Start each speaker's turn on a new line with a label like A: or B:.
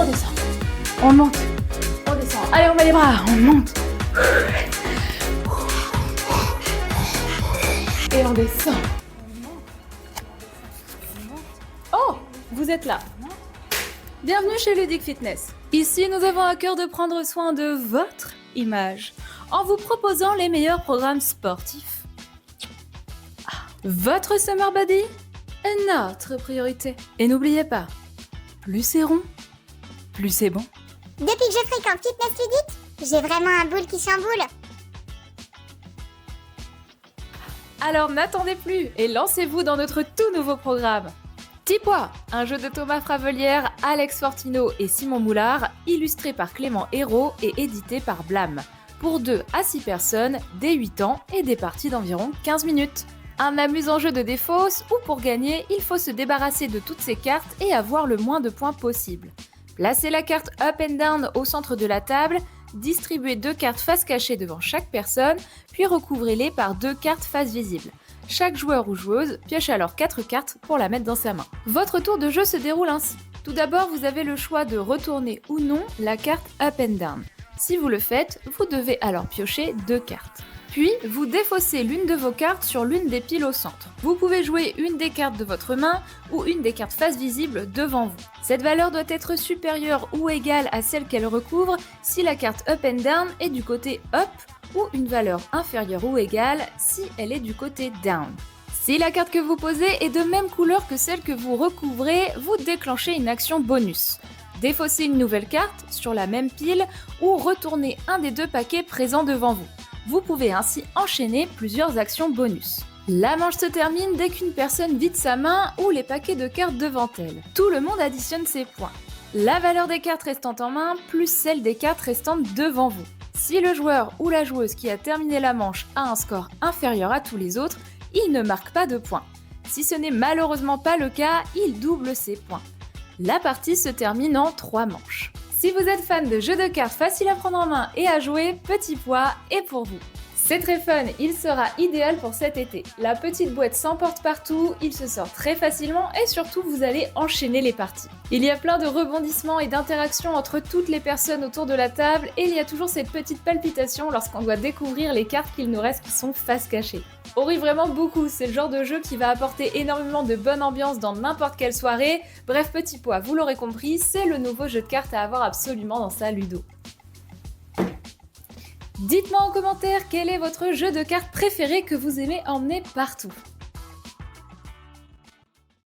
A: on descend. On monte. On descend. Allez, on met les bras. On monte. Et on descend. Oh, vous êtes là. Bienvenue chez Ludic Fitness. Ici, nous avons à cœur de prendre soin de votre image en vous proposant les meilleurs programmes sportifs. Votre summer body est notre priorité. Et n'oubliez pas, plus c'est rond, plus c'est bon.
B: Depuis que je fréquente Fitness Ludic, j'ai vraiment un boule qui chamboule.
A: Alors n'attendez plus et lancez-vous dans notre tout nouveau programme. Tipois, un jeu de Thomas Fravelière, Alex Fortino et Simon Moulard, illustré par Clément Hérault et édité par Blâme. Pour 2 à 6 personnes, dès 8 ans et des parties d'environ 15 minutes. Un amusant jeu de défausse où pour gagner, il faut se débarrasser de toutes ces cartes et avoir le moins de points possible. Placez la carte Up and Down au centre de la table, distribuez 2 cartes face cachée devant chaque personne, puis recouvrez-les par 2 cartes face visibles. Chaque joueur ou joueuse pioche alors 4 cartes pour la mettre dans sa main. Votre tour de jeu se déroule ainsi. Tout d'abord, vous avez le choix de retourner ou non la carte Up and Down. Si vous le faites, vous devez alors piocher 2 cartes. Puis, vous défaussez l'une de vos cartes sur l'une des piles au centre. Vous pouvez jouer une des cartes de votre main ou une des cartes face visible devant vous. Cette valeur doit être supérieure ou égale à celle qu'elle recouvre si la carte Up and Down est du côté Up ou une valeur inférieure ou égale si elle est du côté Down. Si la carte que vous posez est de même couleur que celle que vous recouvrez, vous déclenchez une action bonus. Défaussez une nouvelle carte sur la même pile ou retournez un des 2 paquets présents devant vous. Vous pouvez ainsi enchaîner plusieurs actions bonus. La manche se termine dès qu'une personne vide sa main ou les paquets de cartes devant elle. Tout le monde additionne ses points. La valeur des cartes restantes en main plus celle des cartes restantes devant vous. Si le joueur ou la joueuse qui a terminé la manche a un score inférieur à tous les autres, il ne marque pas de points. Si ce n'est malheureusement pas le cas, il double ses points. La partie se termine en 3 manches. Si vous êtes fan de jeux de cartes faciles à prendre en main et à jouer, Petit Pois est pour vous. C'est très fun, il sera idéal pour cet été. La petite boîte s'emporte partout, il se sort très facilement et surtout vous allez enchaîner les parties. Il y a plein de rebondissements et d'interactions entre toutes les personnes autour de la table et il y a toujours cette petite palpitation lorsqu'on doit découvrir les cartes qu'il nous reste qui sont face cachée. On rit vraiment beaucoup, c'est le genre de jeu qui va apporter énormément de bonne ambiance dans n'importe quelle soirée. Bref, Petit Pois, vous l'aurez compris, c'est le nouveau jeu de cartes à avoir absolument dans sa ludo. Dites-moi en commentaire quel est votre jeu de cartes préféré que vous aimez emmener partout.